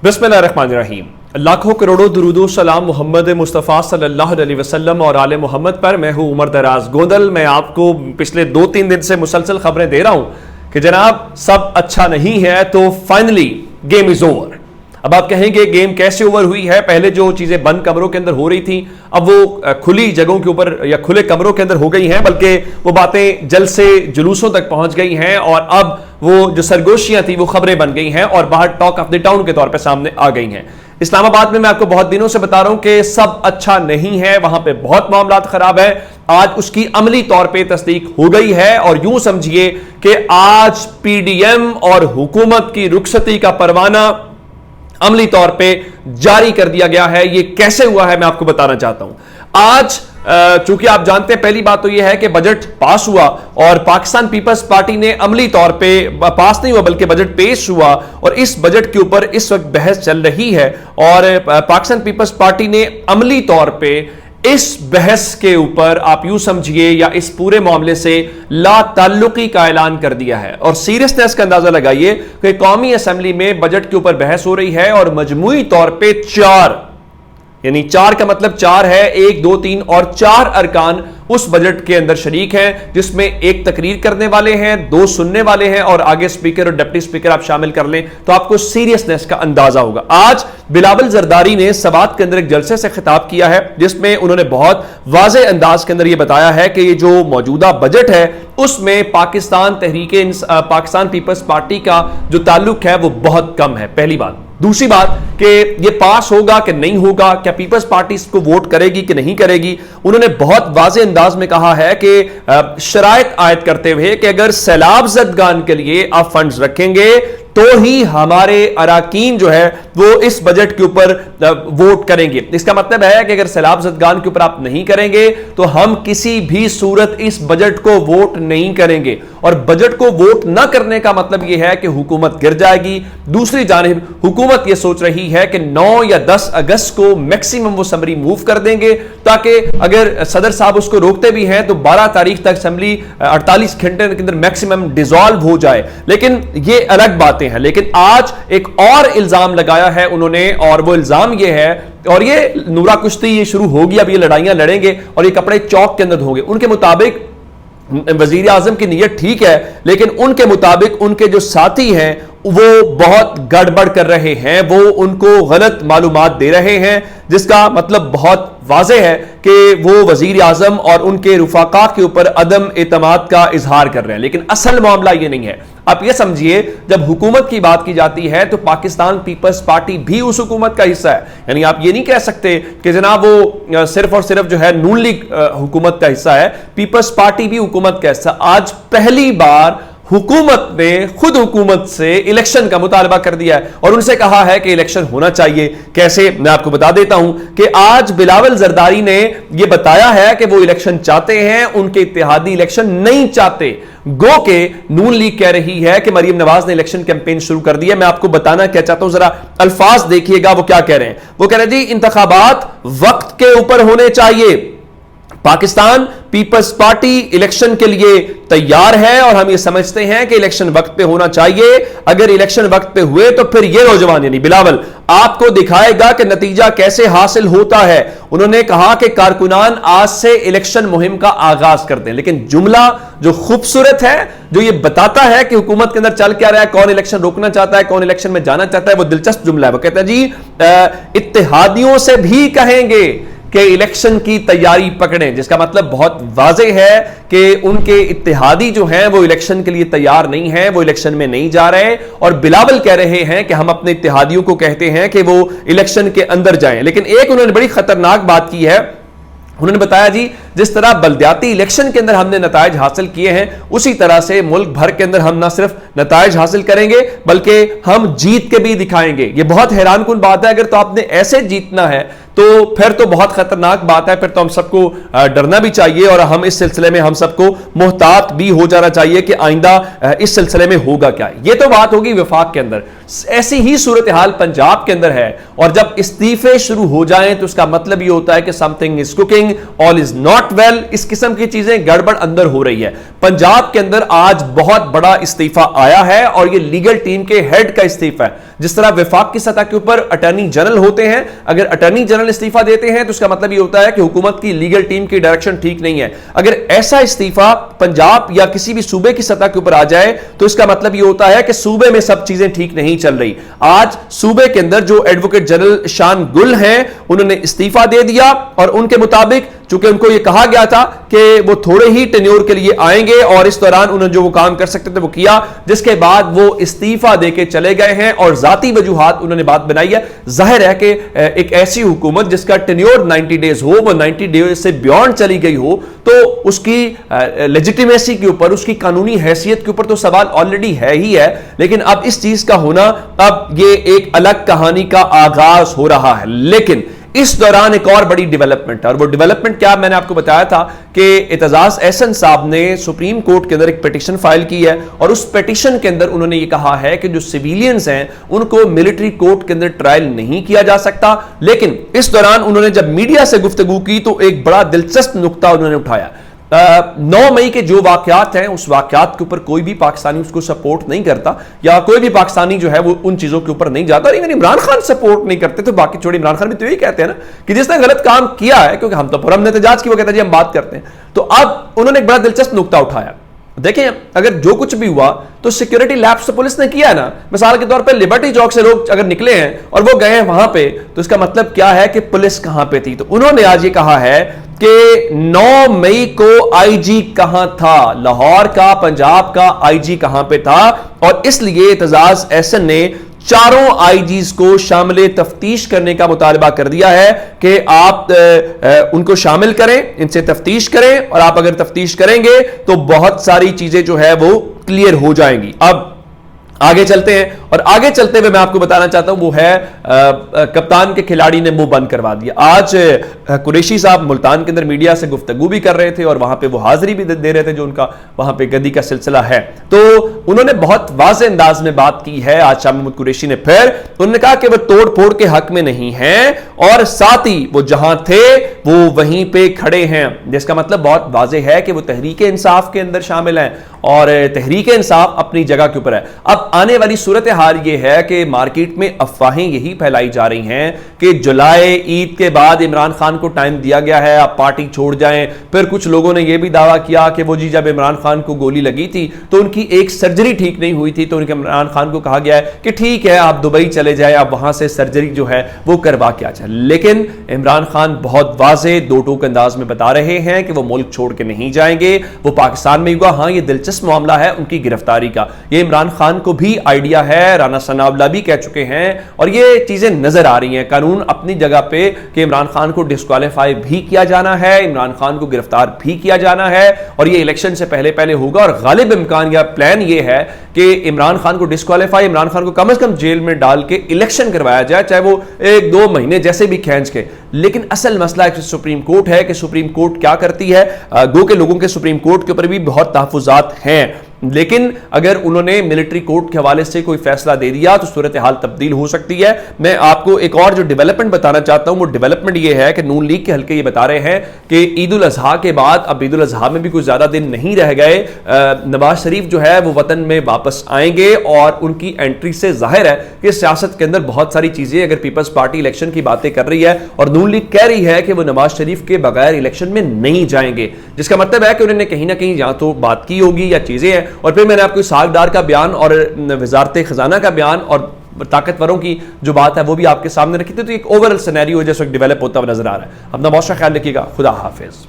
बिस्मिल्लाहिर्रहमानिर्रहीम। लाखों करोड़ों दुरूदो सलाम मोहम्मद मुस्तफ़ा सल्लल्लाहु अलैहि वसल्लम और आले मोहम्मद पर। मैं हूं उमर दराज गोंदल। मैं आपको पिछले 2-3 दिन से मुसलसल खबरें दे रहा हूं कि जनाब सब अच्छा नहीं है, तो फाइनली गेम इज ओवर। अब आप कहेंगे गेम कैसे ओवर हुई है? पहले जो चीजें बंद कमरों के अंदर हो रही थी, अब वो खुली जगहों के ऊपर या खुले कमरों के अंदर हो गई हैं, बल्कि वो बातें जल से जुलूसों तक पहुंच गई हैं और अब वो जो सरगोशियां थी वो खबरें बन गई हैं और बाहर टॉक ऑफ द टाउन के तौर पे सामने आ गई हैं। इस्लामाबाद में मैं आपको बहुत दिनों से बता रहा हूं कि सब अच्छा नहीं है, वहां पे बहुत मामलात खराब है। आज उसकी अमली तौर पे तस्दीक हो गई है और यूं समझिए कि आज पीडीएम और हुकूमत की रुखसती का परवाना अमली तौर पे जारी कर दिया गया है। ये कैसे हुआ है मैं आपको बताना चाहता हूं। आज चूंकि आप जानते हैं, पहली बात तो यह है कि बजट पास हुआ और पाकिस्तान पीपल्स पार्टी ने अमली तौर पे पास नहीं हुआ बल्कि बजट पेश हुआ और इस बजट के ऊपर इस वक्त बहस चल रही है और पाकिस्तान पीपल्स पार्टी ने अमली तौर पे इस बहस के ऊपर आप यूं समझिए या इस पूरे मामले से ला ताल्लुकी का ऐलान कर दिया है। और सीरियसनेस का अंदाजा लगाइए कि कौमी असेंबली में बजट के ऊपर बहस हो रही है और मजमूई तौर पे 4 यानी 4 का मतलब 4 है, 1, 2, 3 और 4 अरकान उस बजट के अंदर शरीक हैं, जिसमें एक तकरीर करने वाले हैं, 2 सुनने वाले हैं और आगे स्पीकर और डिप्टी स्पीकर आप शामिल कर लें तो आपको सीरियसनेस का अंदाजा होगा। आज बिलावल जरदारी ने सवात के अंदर एक जलसे से खिताब किया है जिसमें उन्होंने बहुत वाज़े अंदाज के अंदर यह बताया है कि ये जो मौजूदा बजट है उसमें पाकिस्तान पीपल्स पार्टी का जो ताल्लुक है वो बहुत कम है। पहली बात। दूसरी बात कि ये पास होगा कि नहीं होगा, क्या पीपल्स पार्टी इसको वोट करेगी कि नहीं करेगी। उन्होंने बहुत वाज़े अंदाज में कहा है कि शराइत आयद करते हुए कि अगर सैलाब ज़दगान के लिए आप फंड्स रखेंगे तो ही हमारे अराकीन जो है वो इस बजट के ऊपर वोट करेंगे। इसका मतलब है कि अगर सैलाब ज़दगान के ऊपर आप नहीं करेंगे तो हम किसी भी सूरत इस बजट को वोट नहीं करेंगे और बजट को वोट ना करने का मतलब यह है कि हुकूमत गिर जाएगी। दूसरी जानिब हुकूमत यह सोच रही है कि 9 या 10 अगस्त को मैक्सिमम वो असम्बली मूव कर देंगे ताकि अगर सदर साहब उसको रोकते भी हैं तो 12 तारीख तक असम्बली 48 घंटे के अंदर मैक्सिमम डिसॉल्व हो जाए। लेकिन ये अलग बातें हैं। लेकिन आज एक और इल्जाम लगाया है उन्होंने और वो इल्जाम ये है, और ये नूरा कुश्ती ये शुरू होगी, अब ये लड़ाइयां लड़ेंगे और ये कपड़े चौक के अंदर होंगे। उनके मुताबिक वजीर आजम की नीयत ठीक है, लेकिन उनके मुताबिक उनके जो साथी हैं वो बहुत गड़बड़ कर रहे हैं, वो उनको गलत मालूमात दे रहे हैं, जिसका मतलब बहुत वाज़ेह है कि वो वजीर आजम और उनके रुफाका के ऊपर अदम एतमाद का इजहार कर रहे हैं। लेकिन असल मामला ये नहीं है। आप ये समझिए, जब हुकूमत की बात की जाती है तो पाकिस्तान पीपल्स पार्टी भी उस हुकूमत का हिस्सा है। यानी आप ये नहीं कह सकते कि जनाब वो सिर्फ और सिर्फ जो है नून लीग हुकूमत का हिस्सा है, पीपल्स पार्टी भी हुकूमत का हिस्सा। आज पहली बार हुकूमत ने खुद हुकूमत से इलेक्शन का मुतालबा कर दिया है और उनसे कहा है कि इलेक्शन होना चाहिए। कैसे, मैं आपको बता देता हूं कि आज बिलावल जरदारी ने यह बताया है कि वो इलेक्शन चाहते हैं, उनके इत्तेहादी इलेक्शन नहीं चाहते। गो के नून लीग कह रही है कि मरियम नवाज ने इलेक्शन कैंपेन शुरू कर दी है। मैं आपको बताना क्या चाहता हूं, जरा अल्फाज देखिएगा वो क्या कह रहे हैं। वो कह रहे हैं जी इंतखाबात वक्त के ऊपर होने चाहिए, पाकिस्तान पीपल्स पार्टी इलेक्शन के लिए तैयार है और हम ये समझते हैं कि इलेक्शन वक्त पे होना चाहिए। अगर इलेक्शन वक्त पे हुए तो फिर ये नौजवान यानी बिलावल आपको दिखाएगा कि नतीजा कैसे हासिल होता है। उन्होंने कहा कि कारकुनान आज से इलेक्शन मुहिम का आगाज कर दें। लेकिन जुमला जो खूबसूरत है, जो ये बताता है कि हुकूमत के अंदर चल क्या रहा है, कौन इलेक्शन रोकना चाहता है, कौन इलेक्शन में जाना चाहता है, वो दिलचस्प जुमला है। वो कहता है जी इत्तेहादियों से भी कहेंगे कि इलेक्शन की तैयारी पकड़ें, जिसका मतलब बहुत वाज़ेह है कि उनके इत्तेहादी जो हैं वो इलेक्शन के लिए तैयार नहीं हैं, वो इलेक्शन में नहीं जा रहे। और बिलावल कह रहे हैं कि हम अपने इत्तेहादियों को कहते हैं कि वो इलेक्शन के अंदर जाएं। लेकिन एक उन्होंने बड़ी खतरनाक बात की है। उन्होंने बताया जी जिस तरह बल्दियाती इलेक्शन के अंदर हमने नतायज हासिल किए हैं, उसी तरह से मुल्क भर के अंदर हम ना सिर्फ नतायज हासिल करेंगे बल्कि हम जीत के भी दिखाएंगे। ये बहुत हैरान कुन बात है। अगर तो आपने ऐसे जीतना है तो फिर तो बहुत खतरनाक बात है, फिर तो हम सबको डरना भी चाहिए और हम इस सिलसिले में हम सबको मुहतात भी हो जाना चाहिए कि आइंदा इस सिलसिले में होगा क्या। ये तो बात होगी वफाक के अंदर। ऐसी ही सूरत हाल पंजाब के अंदर है और जब इस्तीफे शुरू हो जाएं तो उसका मतलब ये होता है कि something is cooking, all is not not well, इस किस्म की चीजें गड़बड़ अंदर हो रही है। पंजाब के अंदर आज बहुत बड़ा इस्तीफा आया है और यह लीगल टीम के हेड का इस्तीफा है। जिस तरह विफाक की सतह के ऊपर अटॉर्नी जनरल होते हैं, अगर अटॉर्नी जनरल इस्तीफा देते हैं तो इसका मतलब यह होता है कि हुकूमत की लीगल टीम की डायरेक्शन ठीक नहीं है। अगर ऐसा इस्तीफा पंजाब या किसी भी सूबे की सतह के ऊपर आ जाए तो इसका मतलब यह होता है कि सूबे में सब चीजें ठीक नहीं चल रही। आज सूबे के अंदर जो एडवोकेट जनरल शान गुल हैं, उन्होंने इस्तीफा दे दिया और उनके मुताबिक चूंकि उनको यह कहा गया था कि वो थोड़े ही टेन्योर के लिए आएंगे और इस दौरान उन्होंने जो वो काम कर सकते थे वो किया, जिसके बाद वो इस्तीफा देके चले गए हैं और जाती वजूहात उन्होंने बात बनाई है। जाहिर है कि एक ऐसी हुकूमत जिसका टेन्योर 90 डेज हो, वो 90 डेज से बियॉन्ड चली गई हो, तो उसकी लेजिटिमेसी के ऊपर, उसकी कानूनी हैसियत के ऊपर तो सवाल ऑलरेडी है ही है। लेकिन अब इस चीज का होना, अब ये एक अलग कहानी का आगाज हो रहा है। लेकिन इस दौरान एक और बड़ी डेवलपमेंट है, और वो डेवलपमेंट क्या, मैंने आपको बताया था कि एतजाज एहसन साहब ने सुप्रीम कोर्ट के अंदर एक पिटीशन फाइल की है और उस पिटीशन के अंदर उन्होंने ये कहा है कि जो सिविलियंस हैं उनको मिलिट्री कोर्ट के अंदर ट्रायल नहीं किया जा सकता। लेकिन इस दौरान उन्होंने जब मीडिया से गुफ्तगू की तो एक बड़ा दिलचस्प नुक्ता उन्होंने उठाया। 9 मई के जो वाकयात हैं, उस वाकयात के ऊपर कोई भी पाकिस्तानी उसको सपोर्ट नहीं करता, या कोई भी पाकिस्तानी जो है वो उन चीजों के ऊपर नहीं जाता। और इवन इमरान खान सपोर्ट नहीं करते, तो बाकी छोड़े, इमरान खान भी तो यही कहते हैं ना कि जिसने गलत काम किया है, क्योंकि हम तो पुरअमन एहतजाज की वो कहते हैं जी हम बात करते हैं। तो अब उन्होंने एक बड़ा दिलचस्प नुक्ता उठाया। देखें, अगर जो कुछ भी हुआ तो सिक्योरिटी लैप्स तो पुलिस ने किया है ना। मिसाल के तौर पे लिबर्टी चौक से लोग अगर निकले हैं और वो गए हैं वहां पे, तो इसका मतलब क्या है कि पुलिस कहां पे थी। तो उन्होंने आज ये कहा है कि 9 मई को आईजी कहां था, लाहौर का, पंजाब का आईजी कहां पे था, और इसलिए एतजाज एहसन ने चारों आईजीज को शामिल तफ्तीश करने का मुतालबा कर दिया है कि आप उनको शामिल करें, इनसे तफ्तीश करें, और आप अगर तफ्तीश करेंगे तो बहुत सारी चीजें जो है वो क्लियर हो जाएंगी। अब आगे चलते हैं, और आगे चलते हुए मैं आपको बताना चाहता हूं वो है कप्तान के खिलाड़ी ने मुंह बंद करवा दिया। आज कुरैशी साहब मुल्तान के अंदर मीडिया से गुफ्तगू भी कर रहे थे और वहां पे वो हाजिरी भी दे रहे थे जो उनका वहां पे गद्दी का सिलसिला है। तो उन्होंने बहुत वाज़े अंदाज में बात की है आज शाह महमूद कुरैशी ने। फिर उन्होंने कहा कि वो तोड़ फोड़ के हक में नहीं है और साथ ही वो जहां थे वो वहीं पे खड़े हैं, जिसका मतलब बहुत वाज़े है कि वो तहरीक इंसाफ के अंदर शामिल हैं और तहरीक इंसाफ अपनी जगह के ऊपर है। अब आने वाली सूरत हाल ये है कि मार्केट में अफवाहें यही फैलाई जा रही हैं कि जुलाई ईद के बाद इमरान खान को टाइम दिया गया है, आप पार्टी छोड़ जाएं। फिर कुछ लोगों ने यह भी दावा किया कि वो जी जब इमरान खान को गोली लगी थी तो उनकी एक सर्जरी ठीक नहीं हुई थी, तो उनके इमरान खान को कहा गया है कि ठीक है आप दुबई चले जाए, आप वहां से सर्जरी जो है वो करवा के आ जाए। लेकिन इमरान खान बहुत वाज़े दो टूक अंदाज में बता रहे हैं कि वो मुल्क छोड़ के नहीं जाएंगे, वो पाकिस्तान में होगा। हाँ, ये दिलचस्प मामला है उनकी गिरफ्तारी का, ये इमरान खान को भी आइडिया है, राना सनाउल्लाह भी कह चुके हैं, और ये चीजें नजर आ रही हैं कानून अपनी जगह पे कि इमरान खान को डिस्क्वालीफाई भी किया जाना है, इमरान खान को गिरफ्तार भी किया जाना है, और ये इलेक्शन से पहले पहले होगा। और गालिब इम्कान या प्लान ये है कि इमरान खान को डिस्क्वालीफाई, इमरान खान को कम से कम जेल में डाल के इलेक्शन करवाया जाए, चाहे वो 1-2 महीने जैसे भी खींच के। लेकिन असल मसला सुप्रीम कोर्ट है कि सुप्रीम कोर्ट क्या करती है। गो के लोगों के सुप्रीम कोर्ट के ऊपर भी बहुत तहफुजात हैं, लेकिन अगर उन्होंने मिलिट्री कोर्ट के हवाले से कोई फैसला दे दिया तो सूरत हाल तब्दील हो सकती है। मैं आपको एक और जो डेवलपमेंट बताना चाहता हूं वो डेवलपमेंट ये है कि नून लीग के हल्के ये बता रहे हैं कि ईद उल अजहा के बाद, अब ईद उल अजहा में भी कुछ ज्यादा दिन नहीं रह गए, नवाज शरीफ जो है वो वतन में वापस आएंगे, और उनकी एंट्री से जाहिर है कि सियासत के अंदर बहुत सारी चीजें, अगर पीपल्स पार्टी इलेक्शन की बातें कर रही है और नून लीग कह रही है कि वो नवाज शरीफ के बगैर इलेक्शन में नहीं जाएंगे, जिसका मतलब है कि उन्होंने कहीं ना कहीं या तो बात की होगी या चीजें हैं। और फिर मैंने आपको सागदार का बयान और वजारत खजाना का बयान और ताकतवरों की जो बात है वो भी आपके सामने रखी थी। तो एक ओवरऑल सिनेरियो जैसे डेवलप होता हुआ नजर आ रहा है। अपना बहुत सा ख्याल रखिएगा। खुदा हाफिज।